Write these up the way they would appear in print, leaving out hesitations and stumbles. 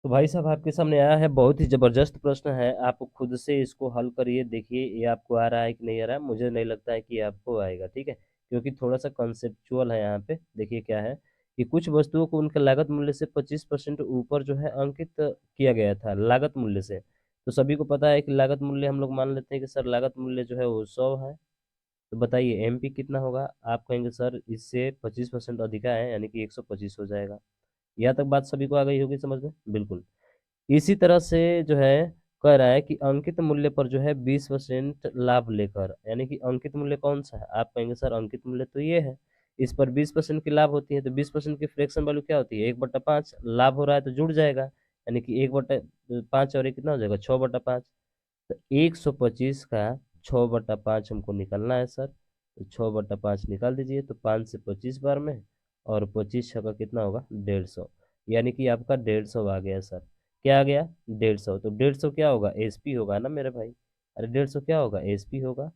तो भाई साहब आपके सामने आया है, बहुत ही ज़बरदस्त प्रश्न है। आप खुद से इसको हल करिए, देखिए ये आपको आ रहा है कि नहीं आ रहा है। मुझे नहीं लगता है कि ये आपको आएगा, ठीक है, क्योंकि थोड़ा सा कॉन्सेप्चुअल है यहाँ पे। देखिए क्या है कि कुछ वस्तुओं को उनके लागत मूल्य से 25% ऊपर जो है अंकित किया गया था लागत मूल्य से। तो सभी को पता है कि लागत मूल्य हम लोग मान लेते हैं कि सर लागत मूल्य जो है वो 100 है। तो बताइए एमपी कितना होगा। आप कहेंगे सर इससे 25% अधिका है, यानी कि 125 हो जाएगा। यहाँ तक बात सभी को आ गई होगी समझ में, बिल्कुल। इसी तरह से जो है कह रहा है कि अंकित मूल्य पर जो है 20% लाभ लेकर, यानी कि अंकित मूल्य कौन सा है। आप कहेंगे सर अंकित मूल्य तो ये है, इस पर 20% की लाभ होती है। तो 20% की फ्रैक्शन वैल्यू क्या होती है, 1/5। लाभ हो रहा है तो जुड़ जाएगा, यानी कि 1/5 और एक कितना हो जाएगा, 6/5। तो 125 का 6/5 हमको निकालना है सर। तो 6/5 निकाल दीजिए, तो 5 से 25 बार में, और 25 का कितना होगा, 150। यानी कि आपका 150 आ गया सर। क्या आ गया, 150। तो 150 क्या होगा, एसपी होगा ना मेरे भाई। अरे 150 क्या होगा, एसपी होगा।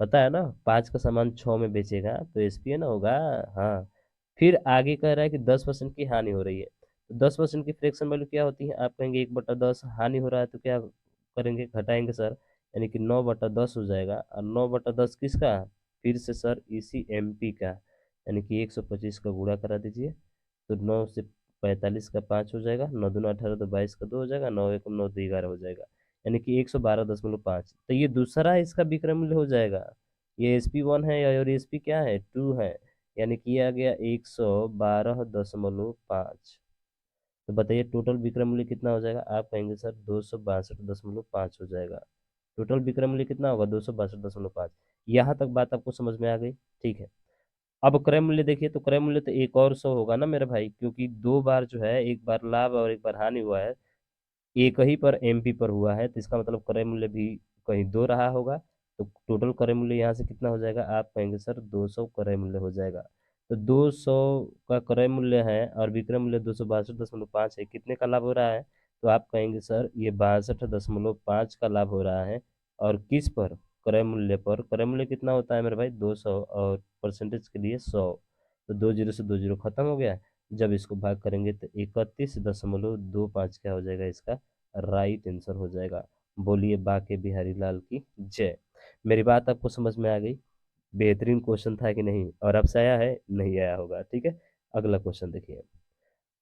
पता है ना, 5 का सामान 6 में बेचेगा तो एसपी है ना होगा। हाँ। फिर आगे कह रहा है कि 10% की हानि हो रही है। तो 10% की फ्रैक्शन वैल्यू क्या होती है। आप कहेंगे 1/10 हानि हो रहा है तो क्या करेंगे, घटाएंगे सर, यानी कि 9/10 हो जाएगा। और 9/10 किसका, फिर से सर इसी एमपी का, यानी कि 125 का गुणा करा दीजिए। तो 9 से 45 का 5 हो जाएगा, 9 दूना 18, तो 22 का 2 हो जाएगा, 9 एक 9 2 11 हो जाएगा, यानी कि 112.5। तो ये दूसरा इसका विक्रय मूल्य हो जाएगा। ये SP1 है और SP क्या है, 2 है, यानी कि आ गया 112.5। तो बताइए टोटल विक्रय मूल्य कितना हो जाएगा। आप कहेंगे सर 262.5 हो जाएगा। टोटल विक्रय मूल्य कितना होगा, 262.5। यहाँ तक बात आपको समझ में आ गई, ठीक है। अब क्रय मूल्य देखिए, तो क्रय मूल्य तो एक और 100 होगा ना मेरे भाई, क्योंकि दो बार जो है, एक बार लाभ और एक बार हानि हुआ है, एक ही पर एमपी पर हुआ है, तो इसका मतलब क्रय मूल्य भी कहीं दो रहा होगा। तो टोटल क्रय मूल्य यहाँ से कितना हो जाएगा, आप कहेंगे सर 200 क्रय मूल्य हो जाएगा। तो 200 का क्रय मूल्य है और विक्रय मूल्य 262.5 है, कितने का लाभ हो रहा है। तो आप कहेंगे सर ये 62.5 का लाभ हो रहा है। और किस पर, क्रय मूल्य पर। क्रय मूल्य कितना होता है मेरे भाई, 200, और परसेंटेज के लिए 100। तो 20 से 20 खत्म हो गया। जब इसको भाग करेंगे तो 31.25 क्या हो जाएगा, इसका राइट आंसर हो जाएगा। बोलिए बाके बिहारी लाल की जय। मेरी बात आपको समझ में आ गई। बेहतरीन क्वेश्चन था कि नहीं, और आपसे आया है, नहीं आया होगा, ठीक है। अगला क्वेश्चन देखिए।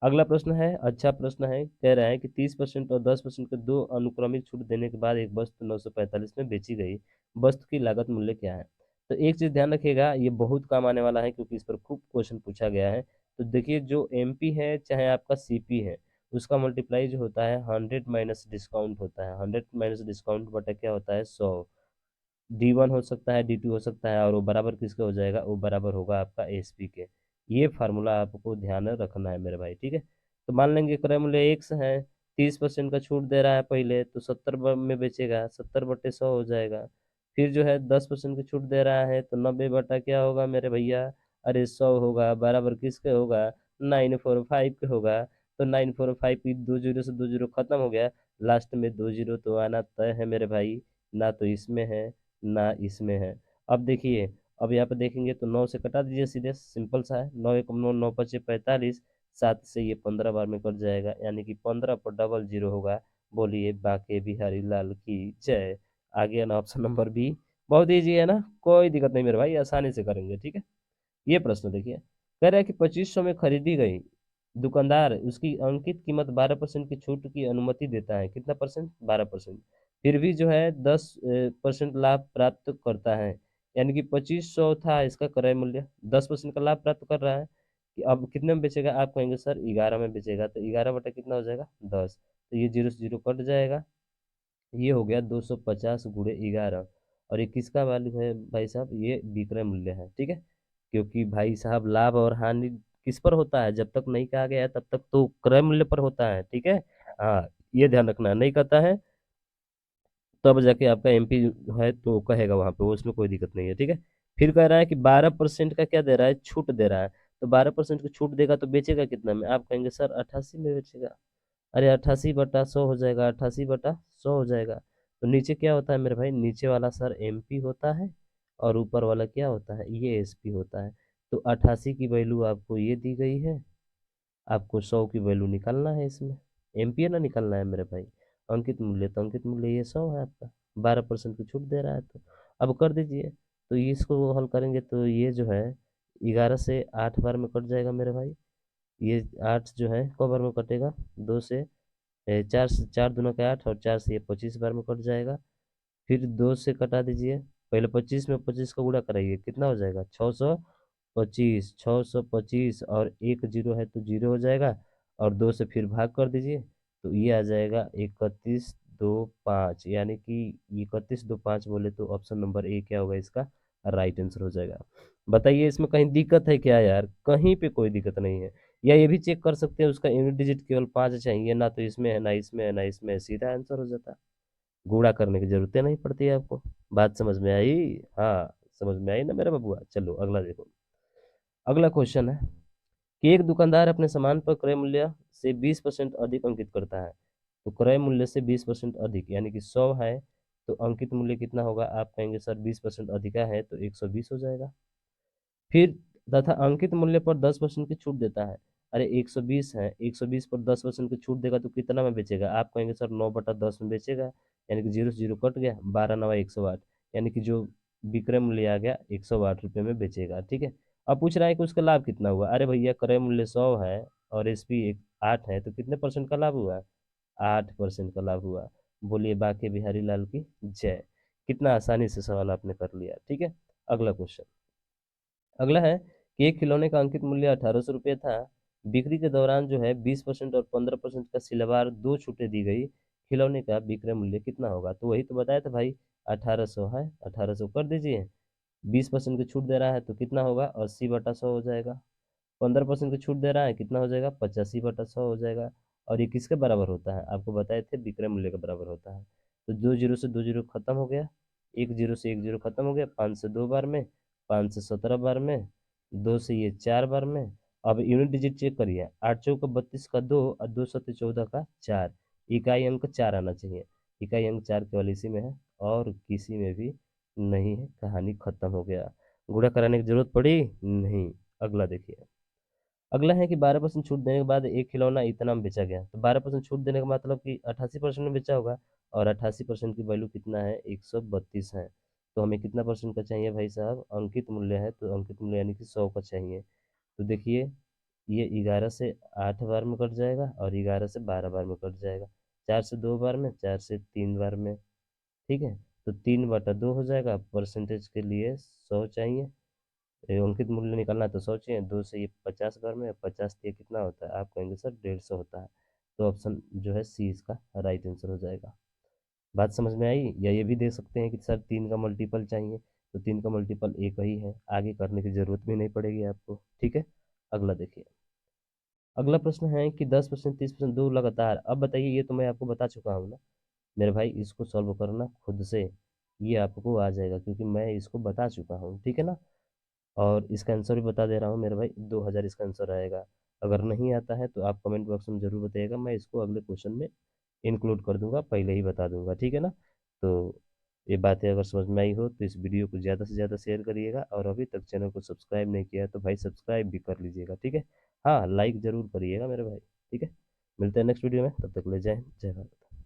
अगला प्रश्न है, अच्छा प्रश्न है, कह रहा है कि 30% और 10% के दो अनुक्रमिक छूट देने के बाद एक वस्तु 945 में बेची गई, वस्तु की लागत मूल्य क्या है। तो एक चीज ध्यान रखिएगा, ये बहुत काम आने वाला है, क्योंकि इस पर खूब क्वेश्चन पूछा गया है। तो देखिए जो एमपी है चाहे आपका सीपी है, उसका मल्टीप्लाई जो होता है 100 माइनस डिस्काउंट होता है। 100 माइनस डिस्काउंट बटा क्या होता है, 100। D1 हो सकता है, D2 हो सकता है, और वो बराबर किसके हो जाएगा, वो बराबर होगा आपका एसपी के। ये फार्मूला आपको ध्यान रखना है मेरे भाई, ठीक है। तो मान लेंगे क्रय मूल्य एक से है, 30% का छूट दे रहा है पहले, तो 70 में बेचेगा, 70/100 हो जाएगा। फिर जो है 10% की छूट दे रहा है, तो 90 बटा क्या होगा मेरे भैया, अरे 100 होगा, बराबर किसके होगा, 945 के होगा। तो 945 की 2 जीरो से 2 जीरो खत्म हो गया, लास्ट में 2 जीरो तो आना तय है मेरे भाई, ना तो इसमें है ना इसमें है। अब देखिए, अब यहाँ पे देखेंगे तो 9 से कटा दीजिए सीधे, सिंपल सा है, 9 1 9, 9 5 45, 7 से ये 15 बार में कट जाएगा, यानी कि 15 पर डबल जीरो होगा। बोलिए बाके बिहारी लाल की जय। आ गया ना ऑप्शन नंबर बी। बहुत ईजी है ना, कोई दिक्कत नहीं मेरे भाई, आसानी से करेंगे, ठीक है। ये प्रश्न देखिए, कह रहा है कि 2500 में खरीदी गई, दुकानदार उसकी अंकित कीमत 12% की छूट की अनुमति देता है, कितना परसेंट, 12%। फिर भी जो है 10% लाभ प्राप्त करता है, यानी कि 2500 था इसका क्रय मूल्य, 10% का लाभ प्राप्त कर रहा है। कि अब कितने में बेचेगा, आप कहेंगे सर 11 में बेचेगा, तो 11 बटा कितना हो जाएगा, 10। तो ये जीरो से जीरो कट जाएगा, ये हो गया 250 × 11। और ये किसका वैल्यू है भाई साहब, ये विक्रय मूल्य है, ठीक है। क्योंकि भाई साहब लाभ और हानि किस पर होता है, जब तक नहीं कहा गया है तब तक तो क्रय मूल्य पर होता है, ठीक है। हाँ, ये ध्यान रखना, नहीं कहता है तब जाके आपका एमपी है तो कहेगा वहां पे, वो उसमें कोई दिक्कत नहीं है, ठीक है। फिर कह रहा है कि 12% का क्या दे रहा है, छूट दे रहा है। तो 12% की छूट देगा तो बेचेगा कितना में, आप कहेंगे सर 88 में बेचेगा। अरे 88/100 हो जाएगा, 88/100 हो जाएगा। तो नीचे क्या होता है मेरे भाई, नीचे वाला सर एमपी होता है, और ऊपर वाला क्या होता है, ये एसपी होता है। तो 88 की वैल्यू आपको ये दी गई है, आपको 100 की वैल्यू निकालना है इसमें। एम्पियर ना निकालना है मेरे भाई। अंकित मूल्य, तो अंकित मूल्य ये 100 है आपका, 12% की छूट दे रहा है, तो अब कर दीजिए। तो इसको हल करेंगे तो ये जो है 11 से 8 बार में कट जाएगा मेरे भाई। ये 8 जो है कब बार में कटेगा, 2 से 4 से, 4 दूना के 8 और 4 से ये 25 बार में कट जाएगा। फिर 2 से कटा दीजिए, पहले 25 में 25 का गुणा कराइए, कितना हो जाएगा 625, 625 और एक जीरो है तो जीरो हो जाएगा, और 2 से फिर भाग कर दीजिए, तो ये आ जाएगा 3125, यानी कि 3125 बोले तो ऑप्शन नंबर ए क्या होगा इसका राइट आंसर हो जाएगा। बताइए इसमें कहीं दिक्कत है क्या यार, कहीं पे कोई दिक्कत नहीं है। या ये भी चेक कर सकते हैं उसका यूनिट डिजिट केवल 5 चाहिए, ना तो इसमें है ना इसमें है ना इसमें है, सीधा आंसर हो जाता है। गुणा करने की जरूरत नहीं पड़ती है आपको। बात समझ में आई? हाँ, समझ में आई ना मेरा बबुआ। चलो अगला देखो। अगला क्वेश्चन है कि एक दुकानदार अपने सामान पर क्रय मूल्य से 20% अधिक अंकित करता है। तो क्रय मूल्य से 20% अधिक यानी कि 100 है, तो अंकित मूल्य कितना होगा? आप कहेंगे सर 20% अधिका है तो 120 हो जाएगा। फिर तथा अंकित मूल्य पर 10% की छूट देता है। अरे 120 है, 120 पर 10% की छूट देगा तो कितना में बेचेगा? आप कहेंगे सर 9/10 में बेचेगा, यानी कि जीरो से जीरो कट गया, 12×9 = 108, यानी कि जो विक्रय मूल्य आ गया 108 रुपये में बेचेगा। ठीक है। अब पूछ रहा है कि उसका लाभ कितना हुआ। अरे भैया क्रय मूल्य 100 है और एसपी 8 है, तो कितने परसेंट का लाभ हुआ? 8% का लाभ हुआ। बोलिए बाके बिहारी लाल की जय। कितना आसानी से सवाल आपने कर लिया। ठीक है। अगला क्वेश्चन। अगला है कि एक खिलौने का अंकित मूल्य 1800 रुपये था। बिक्री के दौरान जो है 20% और 15% का सिलवार दो छूटें दी गई, खिलौने का विक्रय मूल्य कितना होगा? तो वही तो बताया था भाई, 1800 है, 1800 कर दीजिए। 20% की छूट दे रहा है तो कितना होगा? 80/100 हो जाएगा। 15% की छूट दे रहा है, कितना हो जाएगा? 85/100 हो जाएगा। और ये किसके बराबर होता है? आपको बताए थे विक्रय मूल्य के बराबर होता है। तो दो जीरो से दो जीरो खत्म हो गया, एक जीरो से एक जीरो खत्म हो गया, 5 से 2 बार में, 5 से 17 बार में, 2 से ये 4 बार में। अब यूनिट डिजिट चेक करिए, 8×4 = 32 का 2 और 2×7 = 14 का 4। इकाई अंक 4 आना चाहिए। इकाई अंक 4 केवल इसी में है और किसी में भी नहीं है। कहानी खत्म हो गया। गुणा कराने की जरूरत पड़ी नहीं। अगला देखिए। अगला है कि 12% छूट देने के बाद एक खिलौना इतना में बेचा गया। तो 12% छूट देने का मतलब कि 88% में बेचा होगा, और 88% की वैल्यू कितना है? 132 है। तो हमें कितना परसेंट का चाहिए भाई साहब? अंकित मूल्य है तो अंकित मूल्य यानी कि 100 का चाहिए। तो देखिए ये 11 से 8 बार में कट जाएगा और 11 से 12 बार में कट जाएगा, 4 से 2 बार में, 4 से 3 बार में। ठीक है। तो 3/2 हो जाएगा। परसेंटेज के लिए 100 चाहिए, ये अंकित मूल्य निकालना है तो सोचिए, 2 से ये 50 बार में, 50 ये कितना होता है? आप कहेंगे सर 150 होता है। तो ऑप्शन जो है सी इसका राइट आंसर हो जाएगा। बात समझ में आई? या ये भी दे सकते हैं कि सर 3 का मल्टीपल चाहिए, तो 3 का मल्टीपल एक ही है, आगे करने की जरूरत भी नहीं पड़ेगी आपको। ठीक है। अगला देखिए। अगला प्रश्न है कि 10%, 30% दो लगातार। अब बताइए, ये तो मैं आपको बता चुका हूँ ना मेरे भाई, इसको सॉल्व करना खुद से, ये आपको आ जाएगा क्योंकि मैं इसको बता चुका हूँ। ठीक है ना। और इसका आंसर भी बता दे रहा हूँ मेरे भाई, 2000 इसका आंसर आएगा। अगर नहीं आता है तो आप कमेंट बॉक्स में जरूर बताइएगा, मैं इसको अगले क्वेश्चन में इंक्लूड कर दूंगा, पहले ही बता दूंगा। ठीक है ना। तो ये बातें अगर समझ में आई हो तो इस वीडियो को ज़्यादा से ज़्यादा शेयर करिएगा, और अभी तक चैनल को सब्सक्राइब नहीं किया है तो भाई सब्सक्राइब भी कर लीजिएगा। ठीक है। हाँ, लाइक ज़रूर करिएगा मेरे भाई। ठीक है। मिलते हैं नेक्स्ट वीडियो में, तब तक ले जय हिंद, जय भारत।